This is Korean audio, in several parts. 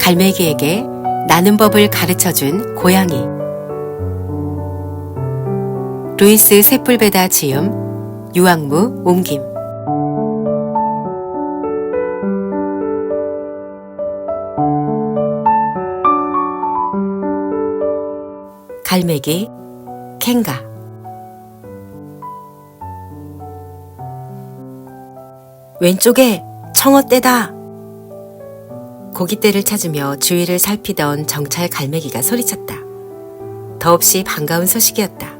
갈매기에게 나는 법을 가르쳐준 고양이. 루이스 세풀베다 지음, 유학무 옮김. 갈매기, 캥가. 왼쪽에 청어떼다! 고깃대를 찾으며 주위를 살피던 정찰 갈매기가 소리쳤다. 더없이 반가운 소식이었다.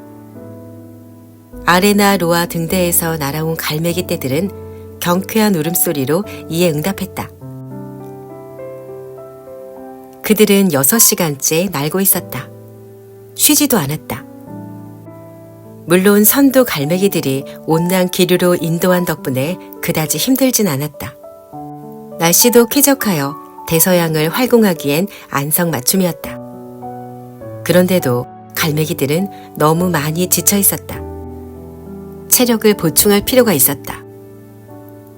아레나 로아 등대에서 날아온 갈매기 떼들은 경쾌한 울음소리로 이에 응답했다. 그들은 6시간째 날고 있었다. 쉬지도 않았다. 물론 선두 갈매기들이 온난 기류로 인도한 덕분에 그다지 힘들진 않았다. 날씨도 쾌적하여 대서양을 활공하기엔 안성맞춤이었다. 그런데도 갈매기들은 너무 많이 지쳐 있었다. 체력을 보충할 필요가 있었다.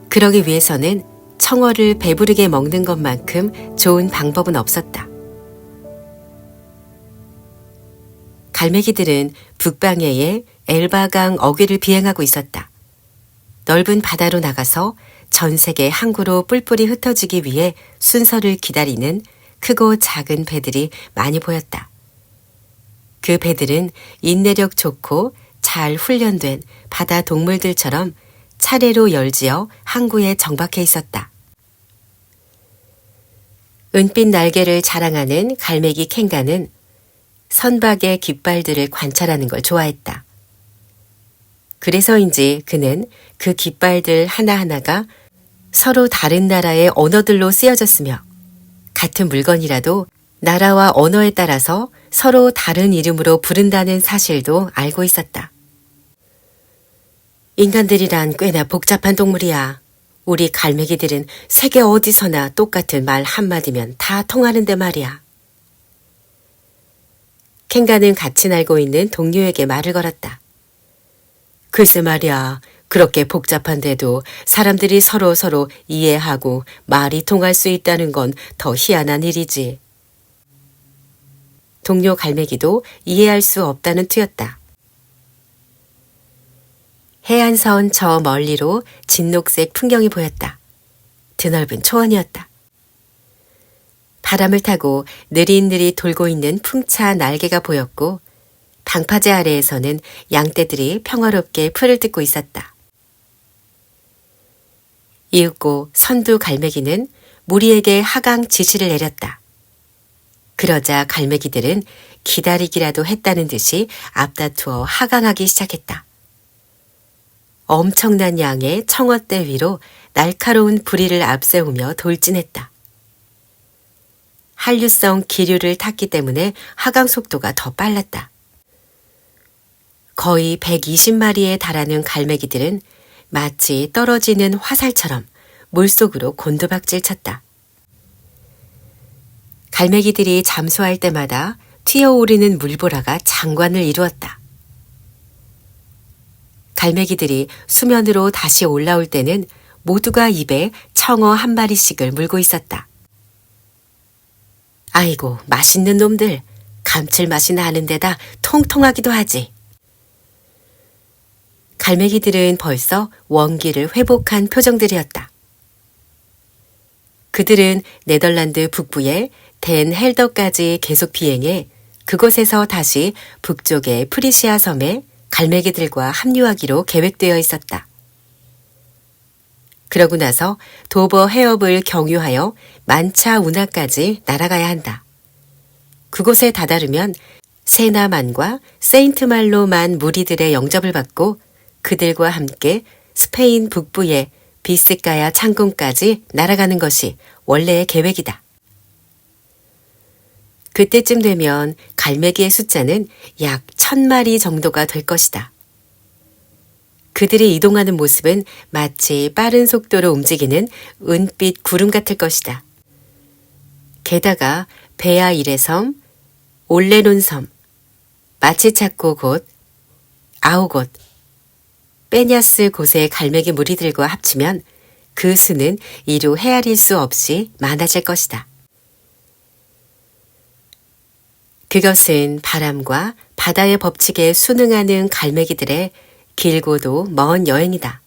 그러기 위해서는 청어를 배부르게 먹는 것만큼 좋은 방법은 없었다. 갈매기들은 북방해의 엘바강 어귀를 비행하고 있었다. 넓은 바다로 나가서 전 세계 항구로 뿔뿔이 흩어지기 위해 순서를 기다리는 크고 작은 배들이 많이 보였다. 그 배들은 인내력 좋고 잘 훈련된 바다 동물들처럼 차례로 열지어 항구에 정박해 있었다. 은빛 날개를 자랑하는 갈매기 캥가는 선박의 깃발들을 관찰하는 걸 좋아했다. 그래서인지 그는 그 깃발들 하나하나가 서로 다른 나라의 언어들로 쓰여졌으며 같은 물건이라도 나라와 언어에 따라서 서로 다른 이름으로 부른다는 사실도 알고 있었다. 인간들이란 꽤나 복잡한 동물이야. 우리 갈매기들은 세계 어디서나 똑같은 말 한마디면 다 통하는데 말이야. 캥가는 같이 날고 있는 동료에게 말을 걸었다. 글쎄 말이야, 그렇게 복잡한데도 사람들이 서로 이해하고 말이 통할 수 있다는 건 더 희한한 일이지. 동료 갈매기도 이해할 수 없다는 투였다. 해안선 저 멀리로 진녹색 풍경이 보였다. 드넓은 초원이었다. 바람을 타고 느릿느릿 돌고 있는 풍차 날개가 보였고 방파제 아래에서는 양떼들이 평화롭게 풀을 뜯고 있었다. 이윽고 선두 갈매기는 무리에게 하강 지시를 내렸다. 그러자 갈매기들은 기다리기라도 했다는 듯이 앞다투어 하강하기 시작했다. 엄청난 양의 청어떼 위로 날카로운 부리를 앞세우며 돌진했다. 한류성 기류를 탔기 때문에 하강 속도가 더 빨랐다. 거의 120마리에 달하는 갈매기들은 마치 떨어지는 화살처럼 물속으로 곤두박질 쳤다. 갈매기들이 잠수할 때마다 튀어오르는 물보라가 장관을 이루었다. 갈매기들이 수면으로 다시 올라올 때는 모두가 입에 청어 한 마리씩을 물고 있었다. 아이고, 맛있는 놈들. 감칠맛이 나는 데다 통통하기도 하지. 갈매기들은 벌써 원기를 회복한 표정들이었다. 그들은 네덜란드 북부의 덴 헬더까지 계속 비행해 그곳에서 다시 북쪽의 프리시아 섬에 갈매기들과 합류하기로 계획되어 있었다. 그러고 나서 도버 해협을 경유하여 만차 운하까지 날아가야 한다. 그곳에 다다르면 세나만과 세인트말로만 무리들의 영접을 받고 그들과 함께 스페인 북부의 비스카야 창군까지 날아가는 것이 원래의 계획이다. 그때쯤 되면 갈매기의 숫자는 약 1000마리 정도가 될 것이다. 그들이 이동하는 모습은 마치 빠른 속도로 움직이는 은빛 구름 같을 것이다. 게다가 베아일의 섬, 올레논 섬, 마치차코 곳, 아우곳, 빼냐스 곳의 갈매기 무리들과 합치면 그 수는 이루 헤아릴 수 없이 많아질 것이다. 그것은 바람과 바다의 법칙에 순응하는 갈매기들의 길고도 먼 여행이다.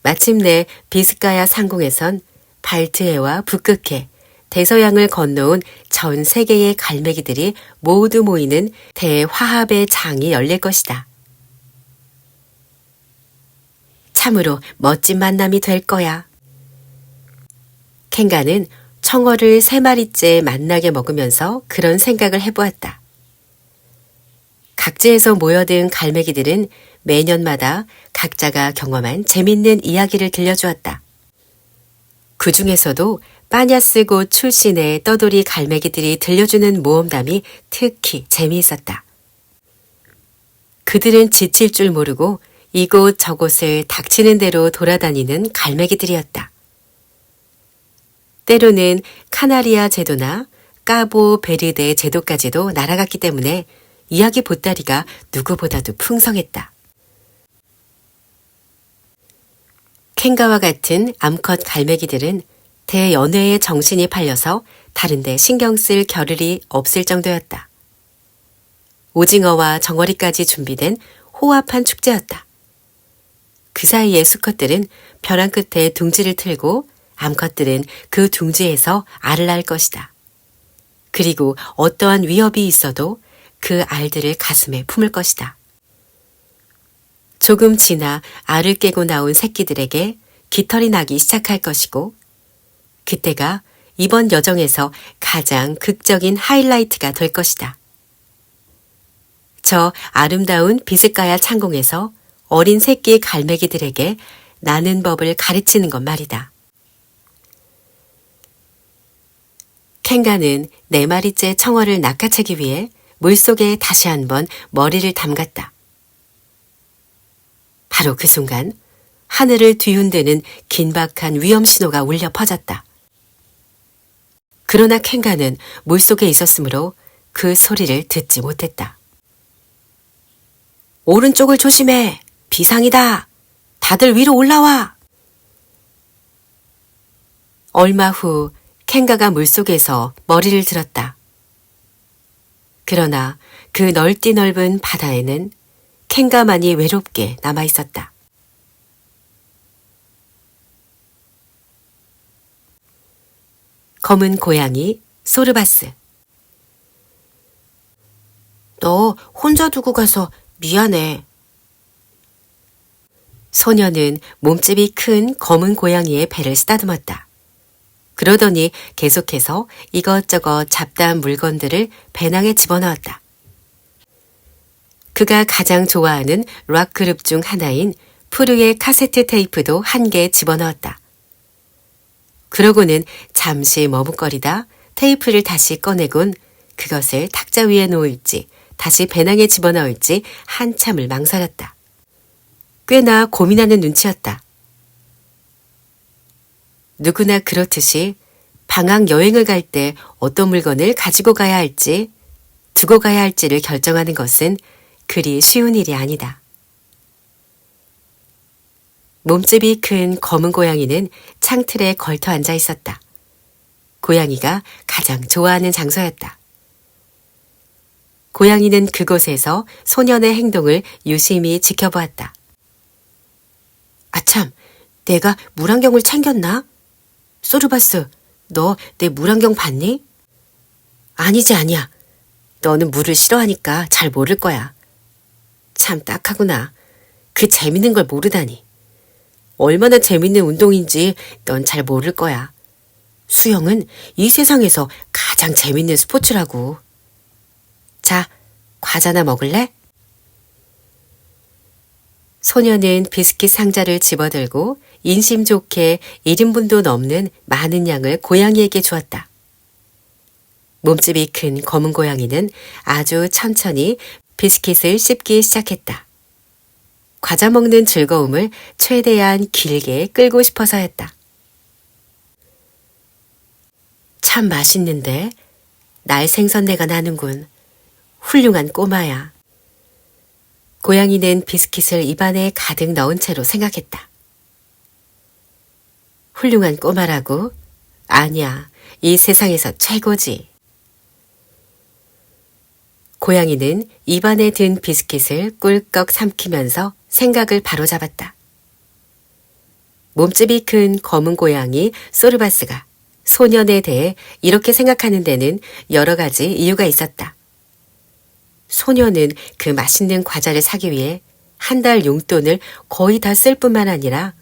마침내 비스카야 상공에선 발트해와 북극해, 대서양을 건너온 전 세계의 갈매기들이 모두 모이는 대화합의 장이 열릴 것이다. 참으로 멋진 만남이 될 거야. 켄가는 청어를 3마리째 만나게 먹으면서 그런 생각을 해보았다. 각지에서 모여든 갈매기들은 매년마다 각자가 경험한 재밌는 이야기를 들려주었다. 그 중에서도 빠냐스곳 출신의 떠돌이 갈매기들이 들려주는 모험담이 특히 재미있었다. 그들은 지칠 줄 모르고 이곳 저곳을 닥치는 대로 돌아다니는 갈매기들이었다. 때로는 카나리아 제도나 까보 베르데 제도까지도 날아갔기 때문에 이야기 보따리가 누구보다도 풍성했다. 켄가와 같은 암컷 갈매기들은 대연회에 정신이 팔려서 다른데 신경 쓸 겨를이 없을 정도였다. 오징어와 정어리까지 준비된 호합한 축제였다. 그 사이에 수컷들은 벼랑 끝에 둥지를 틀고 암컷들은 그 둥지에서 알을 낳을 것이다. 그리고 어떠한 위협이 있어도 그 알들을 가슴에 품을 것이다. 조금 지나 알을 깨고 나온 새끼들에게 깃털이 나기 시작할 것이고 그때가 이번 여정에서 가장 극적인 하이라이트가 될 것이다. 저 아름다운 비스카야 창공에서 어린 새끼 갈매기들에게 나는 법을 가르치는 것 말이다. 켄가는 4마리째 청어를 낚아채기 위해 물속에 다시 한번 머리를 담갔다. 바로 그 순간 하늘을 뒤흔드는 긴박한 위험 신호가 울려 퍼졌다. 그러나 켄가는 물속에 있었으므로 그 소리를 듣지 못했다. 오른쪽을 조심해! 비상이다! 다들 위로 올라와! 얼마 후 켄가가 물속에서 머리를 들었다. 그러나 그 넓디 넓은 바다에는 켄가만이 외롭게 남아있었다. 검은 고양이 소르바스. 너 혼자 두고 가서 미안해. 소녀는 몸집이 큰 검은 고양이의 배를 쓰다듬었다. 그러더니 계속해서 이것저것 잡다한 물건들을 배낭에 집어넣었다. 그가 가장 좋아하는 락 그룹 중 하나인 푸르의 카세트 테이프도 한 개 집어넣었다. 그러고는 잠시 머뭇거리다 테이프를 다시 꺼내곤 그것을 탁자 위에 놓을지 다시 배낭에 집어넣을지 한참을 망설였다. 꽤나 고민하는 눈치였다. 누구나 그렇듯이 방학 여행을 갈 때 어떤 물건을 가지고 가야 할지, 두고 가야 할지를 결정하는 것은 그리 쉬운 일이 아니다. 몸집이 큰 검은 고양이는 창틀에 걸터 앉아 있었다. 고양이가 가장 좋아하는 장소였다. 고양이는 그곳에서 소년의 행동을 유심히 지켜보았다. 아참, 내가 물안경을 챙겼나? 소르바스, 너 내 물안경 봤니? 아니지, 아니야. 너는 물을 싫어하니까 잘 모를 거야. 참 딱하구나. 그 재밌는 걸 모르다니. 얼마나 재밌는 운동인지 넌 잘 모를 거야. 수영은 이 세상에서 가장 재밌는 스포츠라고. 자, 과자나 먹을래? 소녀는 비스킷 상자를 집어들고 인심 좋게 1인분도 넘는 많은 양을 고양이에게 주었다. 몸집이 큰 검은 고양이는 아주 천천히 비스킷을 씹기 시작했다. 과자 먹는 즐거움을 최대한 길게 끌고 싶어서였다. 참 맛있는데 날 생선내가 나는군. 훌륭한 꼬마야. 고양이는 비스킷을 입안에 가득 넣은 채로 생각했다. 훌륭한 꼬마라고? 아니야, 이 세상에서 최고지. 고양이는 입안에 든 비스킷을 꿀꺽 삼키면서 생각을 바로잡았다. 몸집이 큰 검은 고양이 소르바스가 소년에 대해 이렇게 생각하는 데는 여러 가지 이유가 있었다. 소년은 그 맛있는 과자를 사기 위해 한 달 용돈을 거의 다 쓸 뿐만 아니라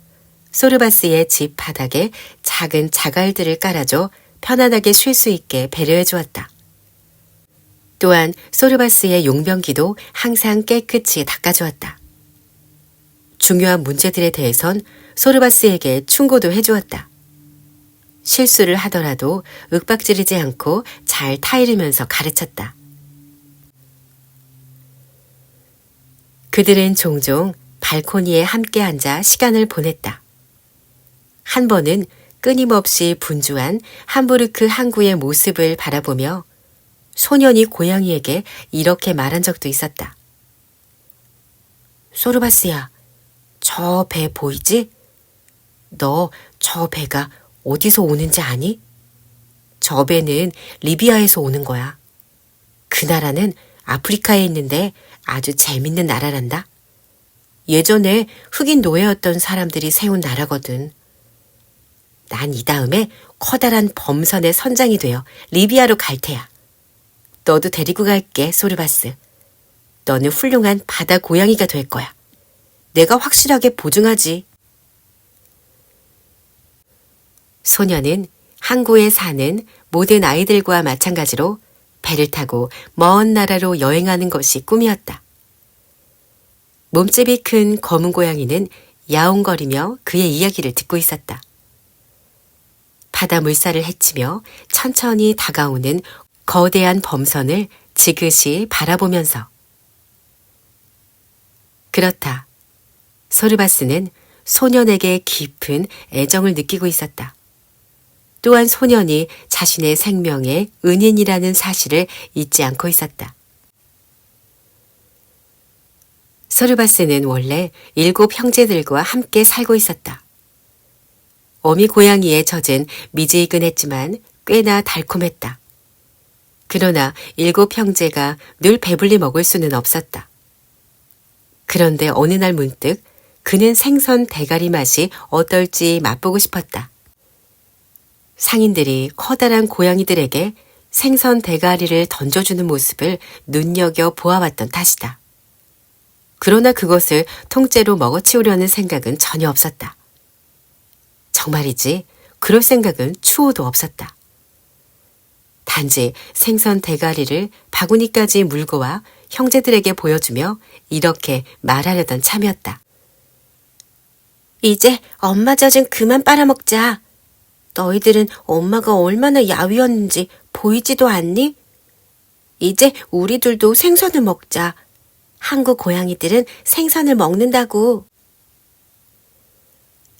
소르바스의 집 바닥에 작은 자갈들을 깔아줘 편안하게 쉴 수 있게 배려해 주었다. 또한 소르바스의 용변기도 항상 깨끗이 닦아주었다. 중요한 문제들에 대해선 소르바스에게 충고도 해주었다. 실수를 하더라도 윽박지르지 않고 잘 타이르면서 가르쳤다. 그들은 종종 발코니에 함께 앉아 시간을 보냈다. 한 번은 끊임없이 분주한 함부르크 항구의 모습을 바라보며 소년이 고양이에게 이렇게 말한 적도 있었다. 소르바스야, 저 배 보이지? 너 저 배가 어디서 오는지 아니? 저 배는 리비아에서 오는 거야. 그 나라는 아프리카에 있는데 아주 재밌는 나라란다. 예전에 흑인 노예였던 사람들이 세운 나라거든. 난 이 다음에 커다란 범선의 선장이 되어 리비아로 갈 테야. 너도 데리고 갈게, 소르바스. 너는 훌륭한 바다 고양이가 될 거야. 내가 확실하게 보증하지. 소녀는 항구에 사는 모든 아이들과 마찬가지로 배를 타고 먼 나라로 여행하는 것이 꿈이었다. 몸집이 큰 검은 고양이는 야옹거리며 그의 이야기를 듣고 있었다. 바다 물살을 헤치며 천천히 다가오는 거대한 범선을 지그시 바라보면서 그렇다. 소르바스는 소년에게 깊은 애정을 느끼고 있었다. 또한 소년이 자신의 생명의 은인이라는 사실을 잊지 않고 있었다. 소르바스는 원래 7 형제들과 함께 살고 있었다. 어미 고양이에 젖은 미지근했지만 꽤나 달콤했다. 그러나 7 형제가 늘 배불리 먹을 수는 없었다. 그런데 어느 날 문득 그는 생선 대가리 맛이 어떨지 맛보고 싶었다. 상인들이 커다란 고양이들에게 생선 대가리를 던져주는 모습을 눈여겨 보아왔던 탓이다. 그러나 그것을 통째로 먹어치우려는 생각은 전혀 없었다. 정말이지 그럴 생각은 추호도 없었다. 단지 생선 대가리를 바구니까지 물고 와 형제들에게 보여주며 이렇게 말하려던 참이었다. 이제 엄마 젖은 그만 빨아먹자. 너희들은 엄마가 얼마나 야위었는지 보이지도 않니? 이제 우리들도 생선을 먹자. 한국 고양이들은 생선을 먹는다고.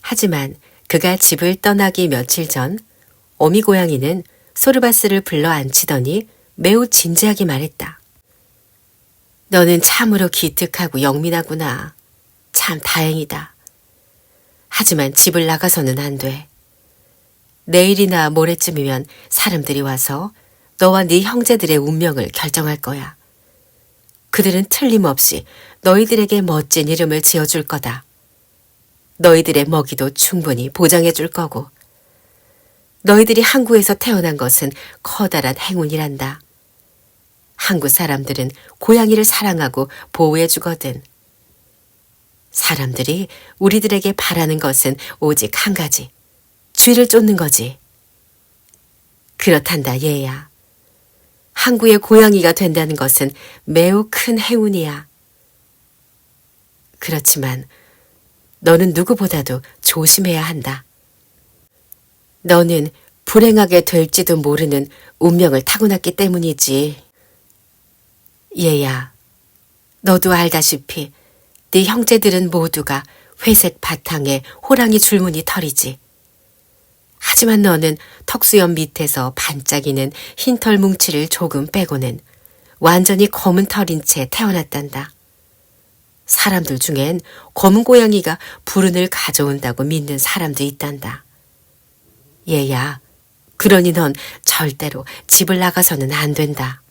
하지만 그가 집을 떠나기 며칠 전 어미 고양이는 소르바스를 불러 앉히더니 매우 진지하게 말했다. 너는 참으로 기특하고 영민하구나. 참 다행이다. 하지만 집을 나가서는 안 돼. 내일이나 모레쯤이면 사람들이 와서 너와 네 형제들의 운명을 결정할 거야. 그들은 틀림없이 너희들에게 멋진 이름을 지어줄 거다. 너희들의 먹이도 충분히 보장해 줄 거고. 너희들이 항구에서 태어난 것은 커다란 행운이란다. 항구 사람들은 고양이를 사랑하고 보호해 주거든. 사람들이 우리들에게 바라는 것은 오직 한 가지. 쥐를 쫓는 거지. 그렇단다, 얘야. 항구의 고양이가 된다는 것은 매우 큰 행운이야. 그렇지만 너는 누구보다도 조심해야 한다. 너는 불행하게 될지도 모르는 운명을 타고났기 때문이지. 얘야, 너도 알다시피 네 형제들은 모두가 회색 바탕에 호랑이 줄무늬 털이지. 하지만 너는 턱수염 밑에서 반짝이는 흰털 뭉치를 조금 빼고는 완전히 검은 털인 채 태어났단다. 사람들 중엔 검은 고양이가 불운을 가져온다고 믿는 사람도 있단다. 얘야, 그러니 넌 절대로 집을 나가서는 안 된다.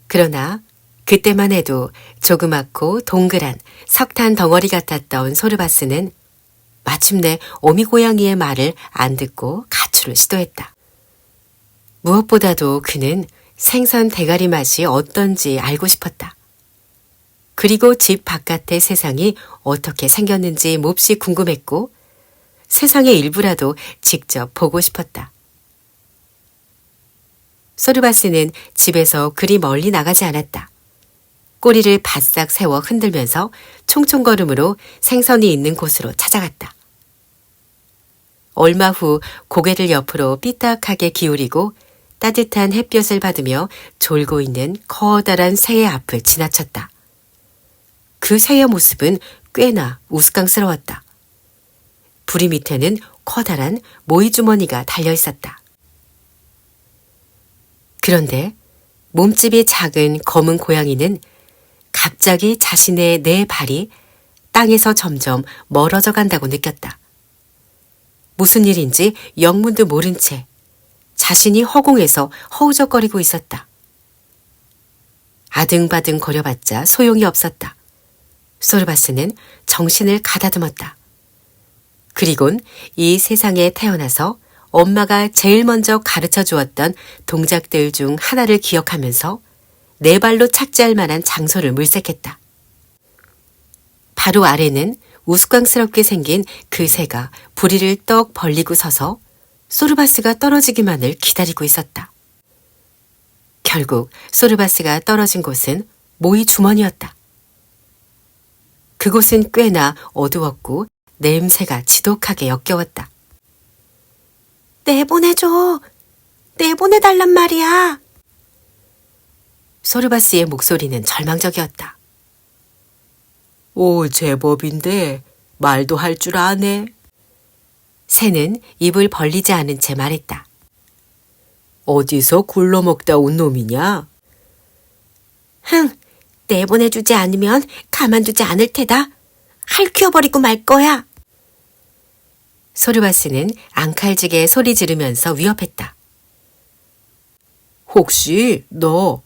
그러나 그때만 해도 조그맣고 동그란 석탄 덩어리 같았던 소르바스는 마침내 어미고양이의 말을 안 듣고 가출을 시도했다. 무엇보다도 그는 생선 대가리 맛이 어떤지 알고 싶었다. 그리고 집 바깥의 세상이 어떻게 생겼는지 몹시 궁금했고 세상의 일부라도 직접 보고 싶었다. 소르바스는 집에서 그리 멀리 나가지 않았다. 꼬리를 바싹 세워 흔들면서 총총걸음으로 생선이 있는 곳으로 찾아갔다. 얼마 후 고개를 옆으로 삐딱하게 기울이고 따뜻한 햇볕을 받으며 졸고 있는 커다란 새의 앞을 지나쳤다. 그 새의 모습은 꽤나 우스꽝스러웠다. 부리 밑에는 커다란 모이주머니가 달려 있었다. 그런데 몸집이 작은 검은 고양이는 갑자기 자신의 네 발이 땅에서 점점 멀어져 간다고 느꼈다. 무슨 일인지 영문도 모른 채 자신이 허공에서 허우적거리고 있었다. 아등바등 거려봤자 소용이 없었다. 소르바스는 정신을 가다듬었다. 그리곤 이 세상에 태어나서 엄마가 제일 먼저 가르쳐 주었던 동작들 중 하나를 기억하면서 네 발로 착지할 만한 장소를 물색했다. 바로 아래는 우스꽝스럽게 생긴 그 새가 부리를 떡 벌리고 서서 소르바스가 떨어지기만을 기다리고 있었다. 결국 소르바스가 떨어진 곳은 모이 주머니였다. 그곳은 꽤나 어두웠고 냄새가 지독하게 역겨웠다. 내보내줘. 내보내달란 말이야. 소르바스의 목소리는 절망적이었다. 오, 제법인데 말도 할 줄 아네. 새는 입을 벌리지 않은 채 말했다. 어디서 굴러먹다 온 놈이냐? 흥, 내보내주지 않으면 가만두지 않을 테다. 할퀴어버리고 말 거야. 소르바스는 앙칼지게 소리 지르면서 위협했다. 혹시 너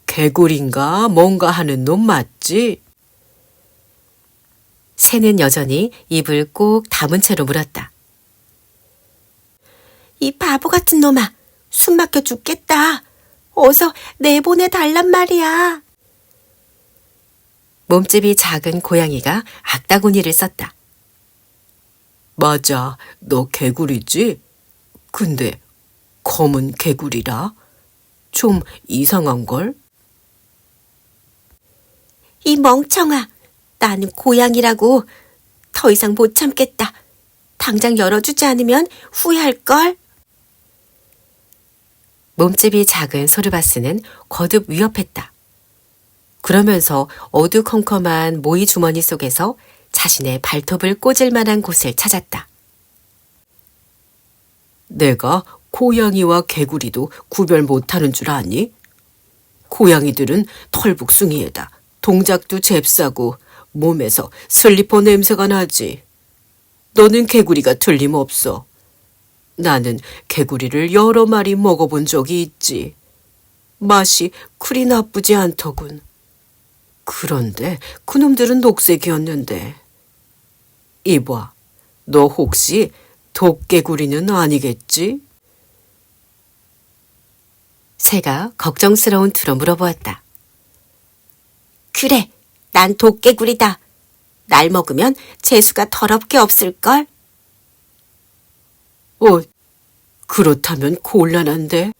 개구리인가 뭔가 하는 놈 맞지? 새는 여전히 입을 꼭 다문 채로 물었다. 이 바보 같은 놈아, 숨 막혀 죽겠다. 어서 내보내달란 말이야. 몸집이 작은 고양이가 악다구니를 썼다. 맞아, 너 개구리지? 근데 검은 개구리라? 좀 이상한걸? 이 멍청아, 나는 고양이라고. 더 이상 못 참겠다. 당장 열어주지 않으면 후회할걸? 몸집이 작은 소르바스는 거듭 위협했다. 그러면서 어두컴컴한 모이 주머니 속에서 자신의 발톱을 꽂을 만한 곳을 찾았다. 내가 고양이와 개구리도 구별 못하는 줄 아니? 고양이들은 털북숭이에다 동작도 잽싸고 몸에서 슬리퍼 냄새가 나지. 너는 개구리가 틀림없어. 나는 개구리를 여러 마리 먹어본 적이 있지. 맛이 그리 나쁘지 않더군. 그런데 그놈들은 녹색이었는데. 이봐, 너 혹시 독개구리는 아니겠지? 새가 걱정스러운 투로 물어보았다. 그래, 난 독개구리다. 날 먹으면 재수가 더럽게 없을걸? 그렇다면 곤란한데.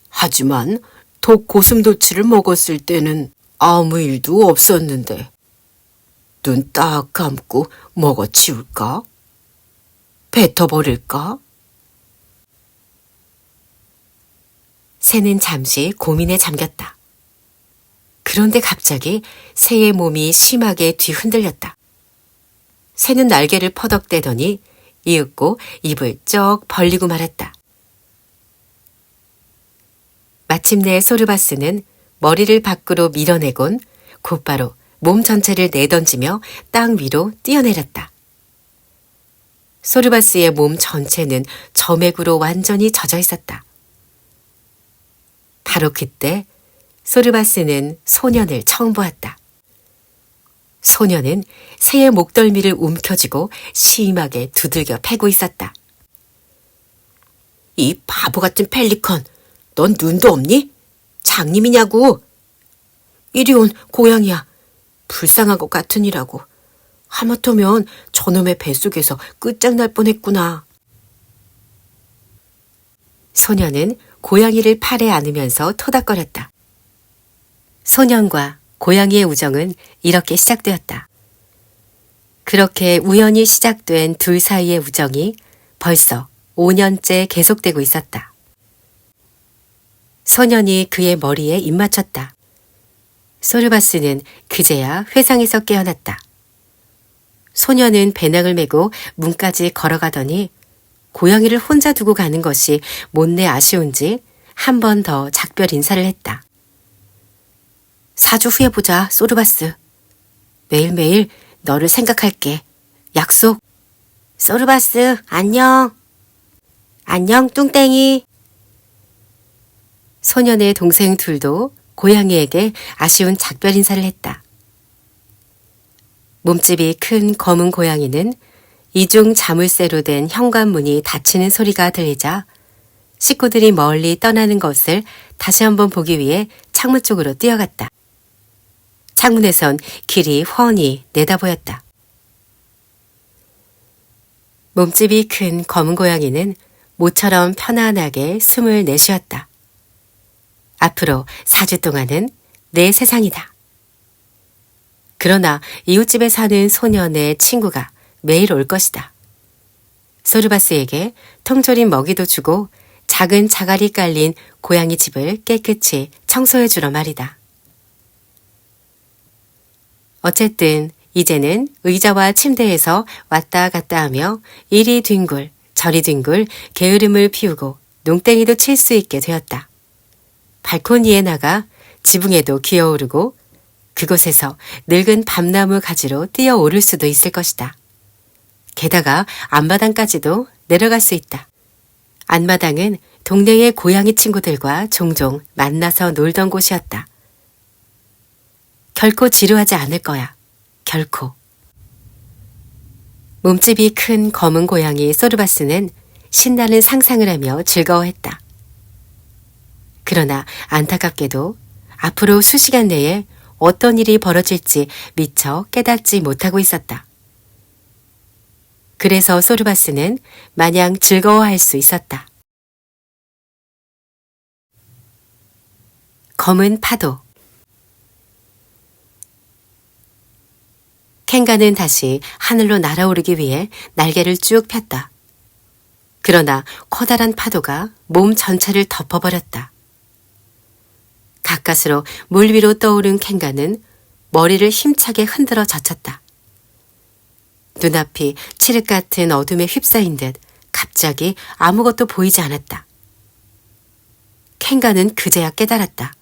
하지만 독 고슴도치를 먹었을 때는 아무 일도 없었는데. 눈 딱 감고 먹어치울까? 뱉어버릴까? 새는 잠시 고민에 잠겼다. 그런데 갑자기 새의 몸이 심하게 뒤흔들렸다. 새는 날개를 퍼덕대더니 이윽고 입을 쩍 벌리고 말았다. 마침내 소르바스는 머리를 밖으로 밀어내곤 곧바로 몸 전체를 내던지며 땅 위로 뛰어내렸다. 소르바스의 몸 전체는 점액으로 완전히 젖어 있었다. 바로 그때 소르바스는 소년을 처음 보았다. 소년은 새의 목덜미를 움켜쥐고 심하게 두들겨 패고 있었다. 이 바보 같은 펠리컨, 넌 눈도 없니? 장님이냐고. 이리 온 고양이야. 불쌍한 것 같으니라고. 하마터면 저놈의 뱃속에서 끝장날 뻔했구나. 소년은 고양이를 팔에 안으면서 토닥거렸다. 소년과 고양이의 우정은 이렇게 시작되었다. 그렇게 우연히 시작된 둘 사이의 우정이 벌써 5년째 계속되고 있었다. 소년이 그의 머리에 입맞췄다. 소르바스는 그제야 회상에서 깨어났다. 소년은 배낭을 메고 문까지 걸어가더니 고양이를 혼자 두고 가는 것이 못내 아쉬운지 한 번 더 작별 인사를 했다. 4주 후에 보자, 소르바스. 매일매일 너를 생각할게. 약속. 소르바스, 안녕. 안녕, 뚱땡이. 소년의 동생 둘도 고양이에게 아쉬운 작별 인사를 했다. 몸집이 큰 검은 고양이는 이중 자물쇠로 된 현관문이 닫히는 소리가 들리자 식구들이 멀리 떠나는 것을 다시 한번 보기 위해 창문 쪽으로 뛰어갔다. 창문에선 길이 훤히 내다보였다. 몸집이 큰 검은 고양이는 모처럼 편안하게 숨을 내쉬었다. 앞으로 4주 동안은 내 세상이다. 그러나 이웃집에 사는 소년의 친구가 매일 올 것이다. 소르바스에게 통조림 먹이도 주고 작은 자갈이 깔린 고양이 집을 깨끗이 청소해 주러 말이다. 어쨌든 이제는 의자와 침대에서 왔다 갔다 하며 이리 뒹굴 저리 뒹굴 게으름을 피우고 농땡이도 칠 수 있게 되었다. 발코니에 나가 지붕에도 기어오르고 그곳에서 늙은 밤나무 가지로 뛰어오를 수도 있을 것이다. 게다가 앞마당까지도 내려갈 수 있다. 앞마당은 동네의 고양이 친구들과 종종 만나서 놀던 곳이었다. 결코 지루하지 않을 거야. 결코. 몸집이 큰 검은 고양이 소르바스는 신나는 상상을 하며 즐거워했다. 그러나 안타깝게도 앞으로 수시간 내에 어떤 일이 벌어질지 미처 깨닫지 못하고 있었다. 그래서 소르바스는 마냥 즐거워할 수 있었다. 검은 파도. 캥가는 다시 하늘로 날아오르기 위해 날개를 쭉 폈다. 그러나 커다란 파도가 몸 전체를 덮어버렸다. 가까스로 물 위로 떠오른 캥가는 머리를 힘차게 흔들어 젖혔다. 눈앞이 칠흑 같은 어둠에 휩싸인 듯 갑자기 아무것도 보이지 않았다. 캥가는 그제야 깨달았다.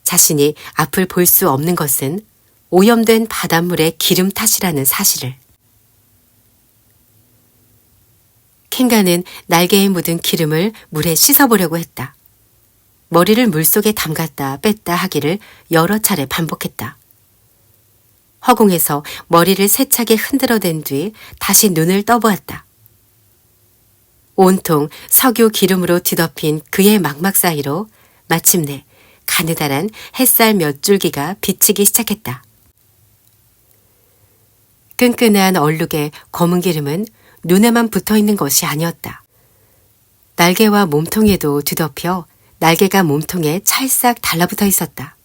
자신이 앞을 볼 수 없는 것은 오염된 바닷물의 기름 탓이라는 사실을. 캥가는 날개에 묻은 기름을 물에 씻어보려고 했다. 머리를 물속에 담갔다 뺐다 하기를 여러 차례 반복했다. 허공에서 머리를 세차게 흔들어댄 뒤 다시 눈을 떠보았다. 온통 석유 기름으로 뒤덮인 그의 망막 사이로 마침내 가느다란 햇살 몇 줄기가 비치기 시작했다. 끈끈한 얼룩의 검은 기름은 눈에만 붙어있는 것이 아니었다. 날개와 몸통에도 뒤덮여 날개가 몸통에 찰싹 달라붙어 있었다.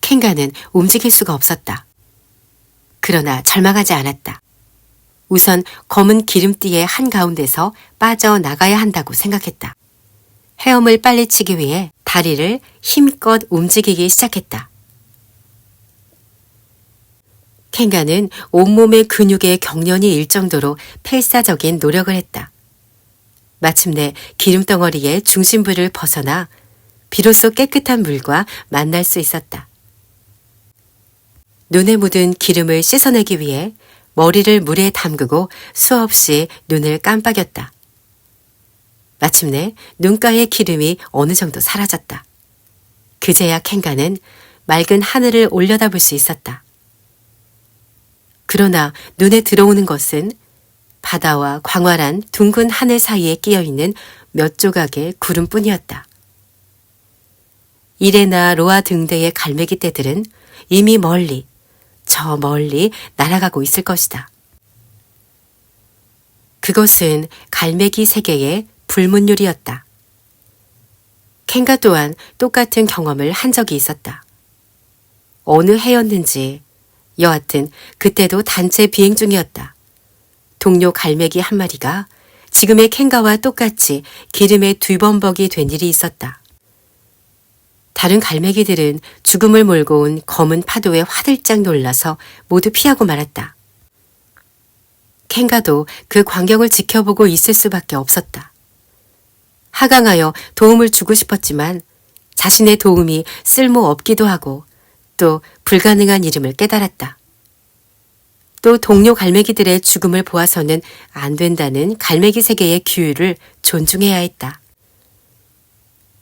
캥가는 움직일 수가 없었다. 그러나 절망하지 않았다. 우선 검은 기름띠의 한가운데서 빠져나가야 한다고 생각했다. 헤엄을 빨리 치기 위해 다리를 힘껏 움직이기 시작했다. 캥가는 온몸의 근육에 경련이 일 정도로 필사적인 노력을 했다. 마침내 기름덩어리의 중심부를 벗어나 비로소 깨끗한 물과 만날 수 있었다. 눈에 묻은 기름을 씻어내기 위해 머리를 물에 담그고 수없이 눈을 깜빡였다. 마침내 눈가의 기름이 어느 정도 사라졌다. 그제야 켄가는 맑은 하늘을 올려다볼 수 있었다. 그러나 눈에 들어오는 것은 바다와 광활한 둥근 하늘 사이에 끼어있는 몇 조각의 구름뿐이었다. 이레나 로아 등대의 갈매기 떼들은 이미 멀리, 저 멀리 날아가고 있을 것이다. 그것은 갈매기 세계의 불문율이었다. 켄가 또한 똑같은 경험을 한 적이 있었다. 어느 해였는지 여하튼 그때도 단체 비행 중이었다. 동료 갈매기 한 마리가 지금의 켄가와 똑같이 기름에 뒤범벅이 된 일이 있었다. 다른 갈매기들은 죽음을 몰고 온 검은 파도에 화들짝 놀라서 모두 피하고 말았다. 켄가도 그 광경을 지켜보고 있을 수밖에 없었다. 하강하여 도움을 주고 싶었지만 자신의 도움이 쓸모없기도 하고 또 불가능한 일임을 깨달았다. 또 동료 갈매기들의 죽음을 보아서는 안 된다는 갈매기 세계의 규율을 존중해야 했다.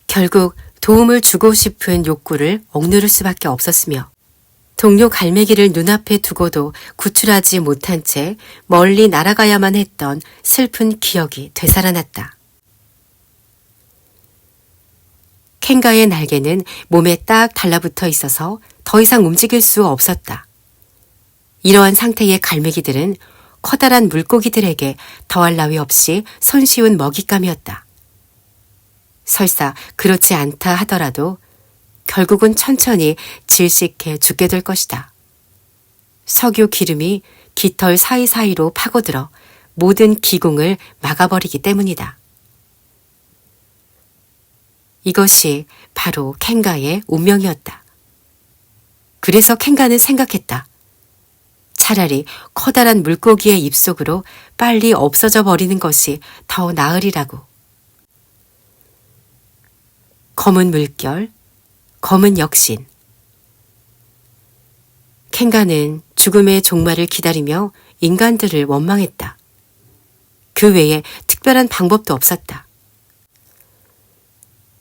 결국 도움을 주고 싶은 욕구를 억누를 수밖에 없었으며 동료 갈매기를 눈앞에 두고도 구출하지 못한 채 멀리 날아가야만 했던 슬픈 기억이 되살아났다. 켄가의 날개는 몸에 딱 달라붙어 있어서 더 이상 움직일 수 없었다. 이러한 상태의 갈매기들은 커다란 물고기들에게 더할 나위 없이 손쉬운 먹잇감이었다. 설사 그렇지 않다 하더라도 결국은 천천히 질식해 죽게 될 것이다. 석유 기름이 깃털 사이사이로 파고들어 모든 기공을 막아버리기 때문이다. 이것이 바로 켄가의 운명이었다. 그래서 켄가는 생각했다. 차라리 커다란 물고기의 입속으로 빨리 없어져 버리는 것이 더 나으리라고. 검은 물결, 검은 역신. 켄가는 죽음의 종말을 기다리며 인간들을 원망했다. 그 외에 특별한 방법도 없었다.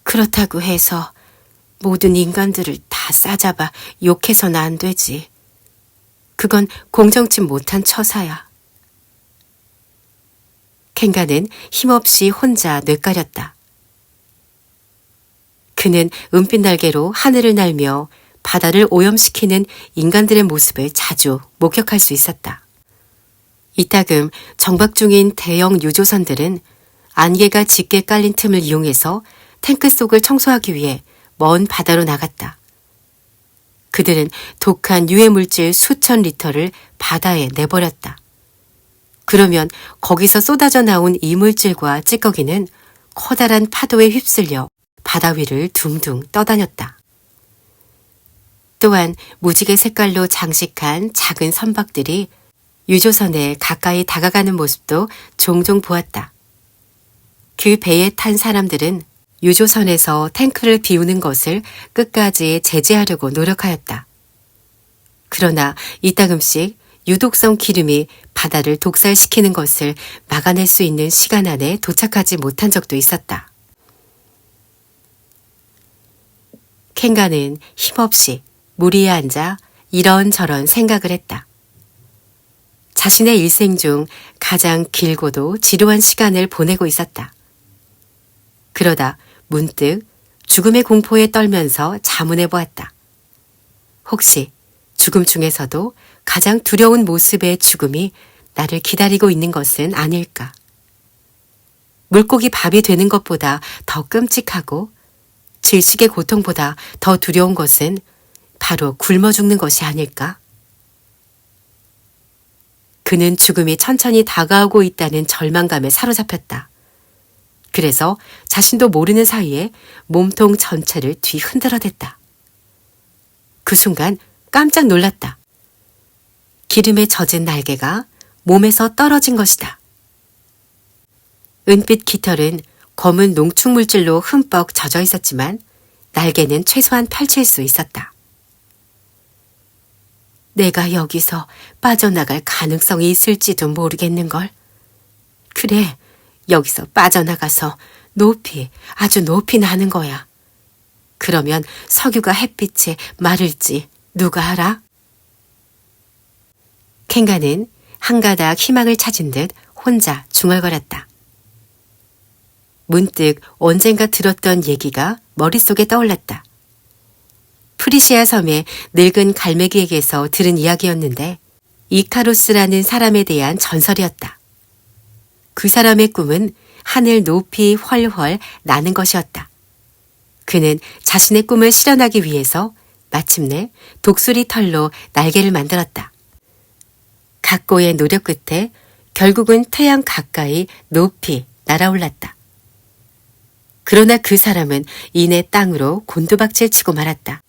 그렇다고 해서 모든 인간들을 다 싸잡아 욕해서는 안 되지. 그건 공정치 못한 처사야. 켄가는 힘없이 혼자 뇌까렸다. 그는 은빛 날개로 하늘을 날며 바다를 오염시키는 인간들의 모습을 자주 목격할 수 있었다. 이따금 정박 중인 대형 유조선들은 안개가 짙게 깔린 틈을 이용해서 탱크 속을 청소하기 위해 먼 바다로 나갔다. 그들은 독한 유해물질 수천 리터를 바다에 내버렸다. 그러면 거기서 쏟아져 나온 이물질과 찌꺼기는 커다란 파도에 휩쓸려 바다 위를 둥둥 떠다녔다. 또한 무지개 색깔로 장식한 작은 선박들이 유조선에 가까이 다가가는 모습도 종종 보았다. 그 배에 탄 사람들은 유조선에서 탱크를 비우는 것을 끝까지 제지하려고 노력하였다. 그러나 이따금씩 유독성 기름이 바다를 독살시키는 것을 막아낼 수 있는 시간 안에 도착하지 못한 적도 있었다. 켄가는 힘없이 물 위에 앉아 이런저런 생각을 했다. 자신의 일생 중 가장 길고도 지루한 시간을 보내고 있었다. 그러다 문득 죽음의 공포에 떨면서 자문해 보았다. 혹시 죽음 중에서도 가장 두려운 모습의 죽음이 나를 기다리고 있는 것은 아닐까? 물고기 밥이 되는 것보다 더 끔찍하고 질식의 고통보다 더 두려운 것은 바로 굶어 죽는 것이 아닐까? 그는 죽음이 천천히 다가오고 있다는 절망감에 사로잡혔다. 그래서 자신도 모르는 사이에 몸통 전체를 뒤흔들어댔다. 그 순간 깜짝 놀랐다. 기름에 젖은 날개가 몸에서 떨어진 것이다. 은빛 깃털은 검은 농축물질로 흠뻑 젖어 있었지만 날개는 최소한 펼칠 수 있었다. 내가 여기서 빠져나갈 가능성이 있을지도 모르겠는걸. 그래, 여기서 빠져나가서 높이, 아주 높이 나는 거야. 그러면 석유가 햇빛에 마를지 누가 알아? 켄가는 한 가닥 희망을 찾은 듯 혼자 중얼거렸다. 문득 언젠가 들었던 얘기가 머릿속에 떠올랐다. 프리시아 섬의 늙은 갈매기에게서 들은 이야기였는데 이카루스라는 사람에 대한 전설이었다. 그 사람의 꿈은 하늘 높이 훨훨 나는 것이었다. 그는 자신의 꿈을 실현하기 위해서 마침내 독수리 털로 날개를 만들었다. 각고의 노력 끝에 결국은 태양 가까이 높이 날아올랐다. 그러나 그 사람은 이내 땅으로 곤두박질 치고 말았다.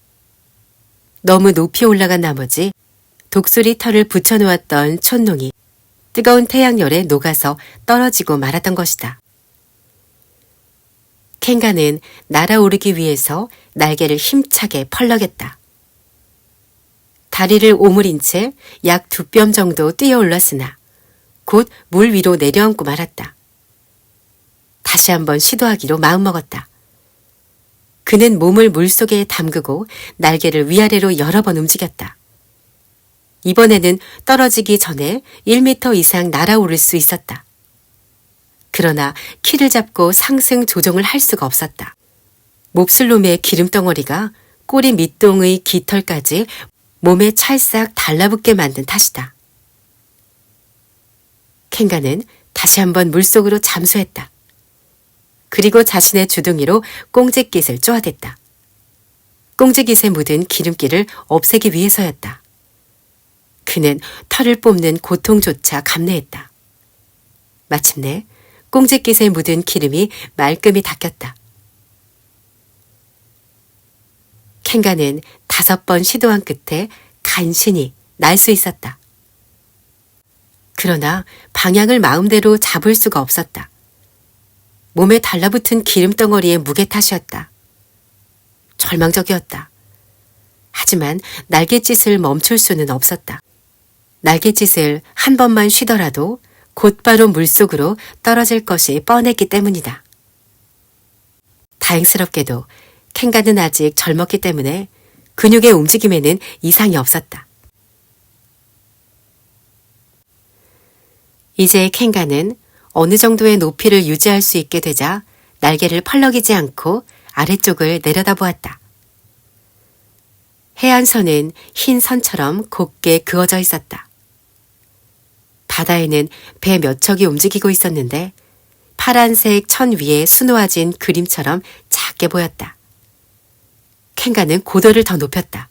너무 높이 올라간 나머지 독수리 털을 붙여놓았던 촛농이 뜨거운 태양열에 녹아서 떨어지고 말았던 것이다. 켄가는 날아오르기 위해서 날개를 힘차게 펄럭였다. 다리를 오므린 채 약 2뼘 정도 뛰어올랐으나 곧 물 위로 내려앉고 말았다. 다시 한번 시도하기로 마음먹었다. 그는 몸을 물속에 담그고 날개를 위아래로 여러 번 움직였다. 이번에는 떨어지기 전에 1m 이상 날아오를 수 있었다. 그러나 키를 잡고 상승 조정을 할 수가 없었다. 몹쓸 놈의 기름덩어리가 꼬리 밑동의 깃털까지 몸에 찰싹 달라붙게 만든 탓이다. 켄가는 다시 한번 물속으로 잠수했다. 그리고 자신의 주둥이로 꽁지깃을 쪼아댔다. 꽁지깃에 묻은 기름기를 없애기 위해서였다. 그는 털을 뽑는 고통조차 감내했다. 마침내 꽁지깃에 묻은 기름이 말끔히 닦였다. 켄가는 5번 시도한 끝에 간신히 날 수 있었다. 그러나 방향을 마음대로 잡을 수가 없었다. 몸에 달라붙은 기름덩어리의 무게 탓이었다. 절망적이었다. 하지만 날갯짓을 멈출 수는 없었다. 날갯짓을 한 번만 쉬더라도 곧바로 물속으로 떨어질 것이 뻔했기 때문이다. 다행스럽게도 켄가는 아직 젊었기 때문에 근육의 움직임에는 이상이 없었다. 이제 켄가는 어느 정도의 높이를 유지할 수 있게 되자 날개를 펄럭이지 않고 아래쪽을 내려다보았다. 해안선은 흰 선처럼 곱게 그어져 있었다. 바다에는 배 몇 척이 움직이고 있었는데 파란색 천 위에 수놓아진 그림처럼 작게 보였다. 켄가는 고도를 더 높였다.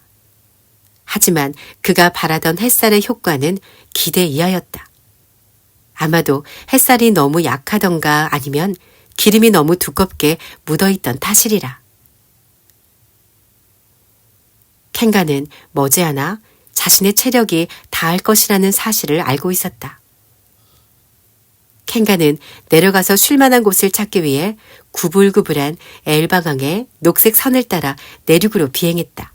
하지만 그가 바라던 햇살의 효과는 기대 이하였다. 아마도 햇살이 너무 약하던가 아니면 기름이 너무 두껍게 묻어있던 탓이리라. 켄가는 머지않아 자신의 체력이 다할 것이라는 사실을 알고 있었다. 켄가는 내려가서 쉴 만한 곳을 찾기 위해 구불구불한 엘바강의 녹색 선을 따라 내륙으로 비행했다.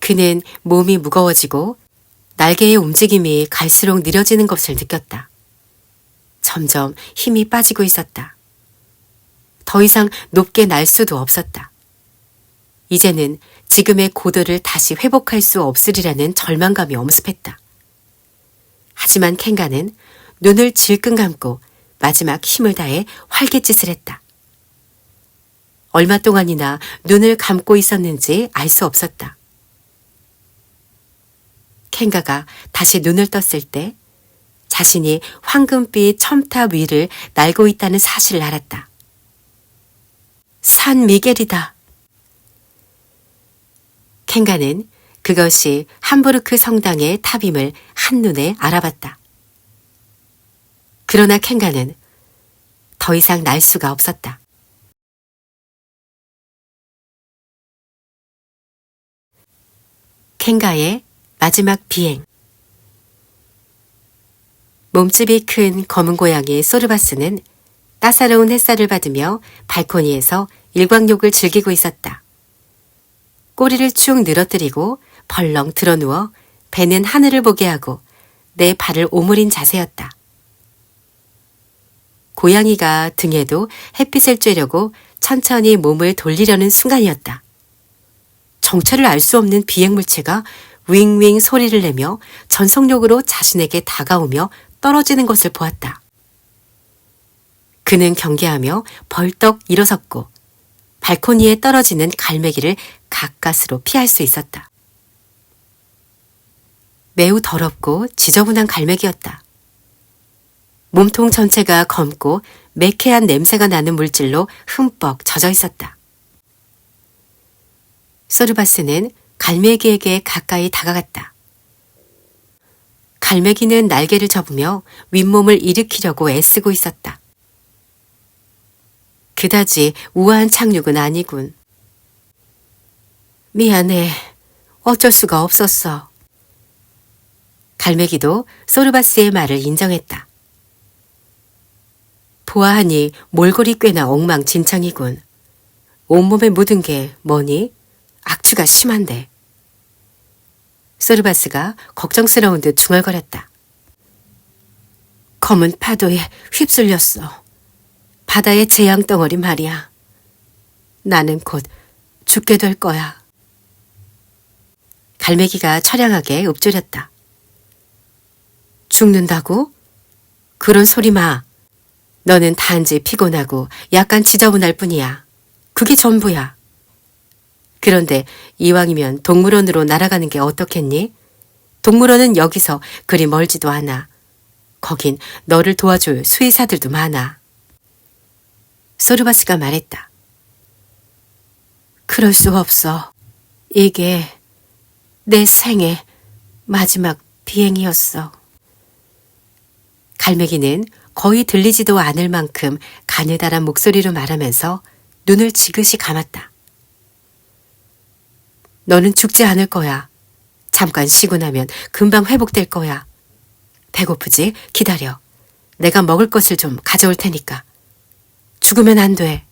그는 몸이 무거워지고 날개의 움직임이 갈수록 느려지는 것을 느꼈다. 점점 힘이 빠지고 있었다. 더 이상 높게 날 수도 없었다. 이제는 지금의 고도를 다시 회복할 수 없으리라는 절망감이 엄습했다. 하지만 켄가는 눈을 질끈 감고 마지막 힘을 다해 활갯짓을 했다. 얼마 동안이나 눈을 감고 있었는지 알 수 없었다. 켄가가 다시 눈을 떴을 때 자신이 황금빛 첨탑 위를 날고 있다는 사실을 알았다. 산 미겔이다. 켄가는 그것이 함부르크 성당의 탑임을 한눈에 알아봤다. 그러나 켄가는 더 이상 날 수가 없었다. 켄가의 마지막 비행. 몸집이 큰 검은 고양이 소르바스는 따사로운 햇살을 받으며 발코니에서 일광욕을 즐기고 있었다. 꼬리를 축 늘어뜨리고 벌렁 드러누워 배는 하늘을 보게 하고 내 발을 오므린 자세였다. 고양이가 등에도 햇빛을 쬐려고 천천히 몸을 돌리려는 순간이었다. 정체를 알 수 없는 비행물체가 윙윙 소리를 내며 전속력으로 자신에게 다가오며 떨어지는 것을 보았다. 그는 경계하며 벌떡 일어섰고 발코니에 떨어지는 갈매기를 가까스로 피할 수 있었다. 매우 더럽고 지저분한 갈매기였다. 몸통 전체가 검고 매캐한 냄새가 나는 물질로 흠뻑 젖어 있었다. 소르바스는 갈매기에게 가까이 다가갔다. 갈매기는 날개를 접으며 윗몸을 일으키려고 애쓰고 있었다. 그다지 우아한 착륙은 아니군. 미안해. 어쩔 수가 없었어. 갈매기도 소르바스의 말을 인정했다. 보아하니 몰골이 꽤나 엉망진창이군. 온몸에 묻은 게 뭐니? 악취가 심한데. 소르바스가 걱정스러운 듯 중얼거렸다. 검은 파도에 휩쓸렸어. 바다의 재앙덩어리 말이야. 나는 곧 죽게 될 거야. 갈매기가 처량하게 읊조렸다. 죽는다고? 그런 소리 마. 너는 단지 피곤하고 약간 지저분할 뿐이야. 그게 전부야. 그런데 이왕이면 동물원으로 날아가는 게 어떻겠니? 동물원은 여기서 그리 멀지도 않아. 거긴 너를 도와줄 수의사들도 많아. 소르바스가 말했다. 그럴 수 없어. 이게 내 생애 마지막 비행이었어. 갈매기는 거의 들리지도 않을 만큼 가느다란 목소리로 말하면서 눈을 지그시 감았다. 너는 죽지 않을 거야. 잠깐 쉬고 나면 금방 회복될 거야. 배고프지? 기다려. 내가 먹을 것을 좀 가져올 테니까. 죽으면 안 돼.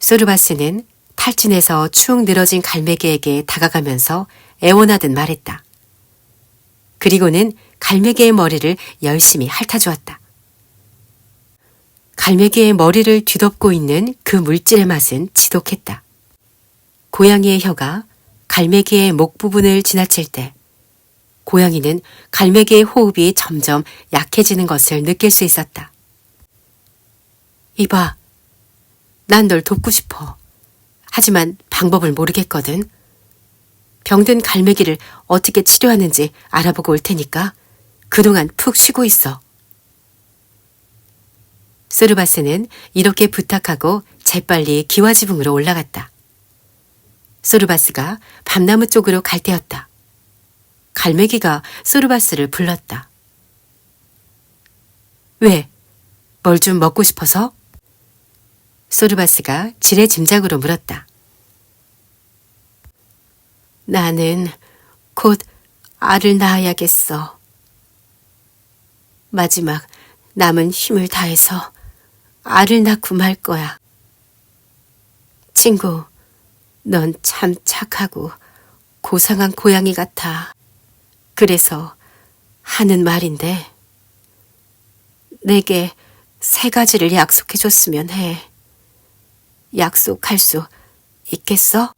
소르바스는 탈진해서 축 늘어진 갈매기에게 다가가면서 애원하듯 말했다. 그리고는 갈매기의 머리를 열심히 핥아주었다. 갈매기의 머리를 뒤덮고 있는 그 물질의 맛은 지독했다. 고양이의 혀가 갈매기의 목 부분을 지나칠 때 고양이는 갈매기의 호흡이 점점 약해지는 것을 느낄 수 있었다. 이봐, 난 널 돕고 싶어. 하지만 방법을 모르겠거든. 병든 갈매기를 어떻게 치료하는지 알아보고 올 테니까 그동안 푹 쉬고 있어. 소르바스는 이렇게 부탁하고 재빨리 기와지붕으로 올라갔다. 소르바스가 밤나무 쪽으로 갈 때였다. 갈매기가 소르바스를 불렀다. 왜? 뭘 좀 먹고 싶어서? 소르바스가 지레짐작으로 물었다. 나는 곧 알을 낳아야겠어. 마지막 남은 힘을 다해서 알을 낳고 말 거야. 친구, 넌 참 착하고 고상한 고양이 같아. 그래서 하는 말인데 내게 3가지를 약속해줬으면 해. 약속할 수 있겠어?